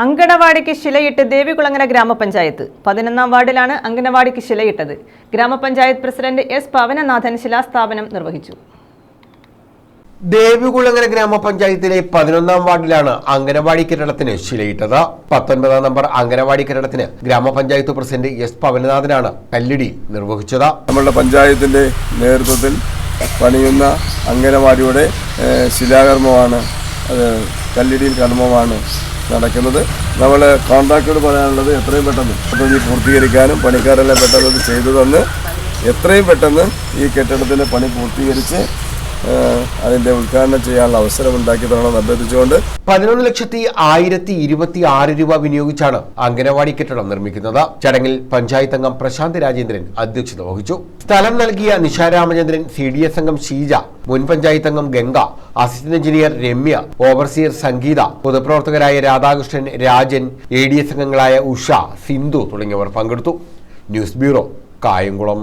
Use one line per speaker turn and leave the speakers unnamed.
അങ്കണവാടിക്ക് ശിലയിട്ട് ദേവികുളങ്ങര ഗ്രാമപഞ്ചായത്ത് 11ാം വാർഡിലാണ് അങ്കണവാടിക്ക് ശിലയിട്ടത്. ഗ്രാമപഞ്ചായത്ത് പ്രസിഡന്റ് എസ് പവനനാഥൻ ശിലാസ്ഥാപനം നിർവഹിച്ചു.
ദേവികുളങ്ങര ഗ്രാമപഞ്ചായത്തിലെ 11ാം വാർഡിലാണ് അങ്കണവാടി കെട്ടിടത്തിന് ശിലയിട്ടത്. 19ാം നമ്പർ അങ്കണവാടി കെട്ടിടത്തിന് ഗ്രാമപഞ്ചായത്ത് പ്രസിഡന്റ് എസ് പവനനാഥനാണ് കല്ലിടി നിർവഹിച്ചത്.
നമ്മുടെ പഞ്ചായത്തിന്റെ നേതൃത്വത്തിൽ പണിയുന്ന അങ്കണവാടിയുടെ ശിലാകർമ്മമാണ്, കല്ലിടിയിൽ കർമ്മമാണ് നടക്കുന്നത്. നമ്മൾ കോൺട്രാക്ടറോട് പറയാനുള്ളത് എത്രയും പെട്ടെന്ന് പദ്ധതി പൂർത്തീകരിക്കാനും പണിക്കാരെല്ലാം പെട്ടെന്ന് ചെയ്തു തന്ന് എത്രയും പെട്ടെന്ന് ഈ കെട്ടിടത്തിൻ്റെ പണി പൂർത്തീകരിച്ച് അതിന്റെ ഉദ്ഘാടനം ചെയ്യാനുള്ള അവസരം ഉണ്ടാക്കി തരണമെന്ന് അഭ്യർത്ഥിച്ചുകൊണ്ട്
11,126 രൂപ വിനിയോഗിച്ചാണ് അങ്കണവാടി കെട്ടിടം നിർമ്മിക്കുന്നത്. ചടങ്ങിൽ പഞ്ചായത്ത് അംഗം പ്രശാന്ത് രാജേന്ദ്രൻ അധ്യക്ഷത വഹിച്ചു. സ്ഥലം നൽകിയ നിഷ രാമചന്ദ്രൻ, CDS അംഗം ഷീജ, മുൻ പഞ്ചായത്ത് അംഗം Ganga, assistant engineer Ramya, overseer Sangeetha, പൊതുപ്രവർത്തകരായ രാധാകൃഷ്ണൻ, രാജൻ, ADS അംഗങ്ങളായ ഉഷ, സിന്ധു തുടങ്ങിയവർ പങ്കെടുത്തു. News bureau, Kayamkulam.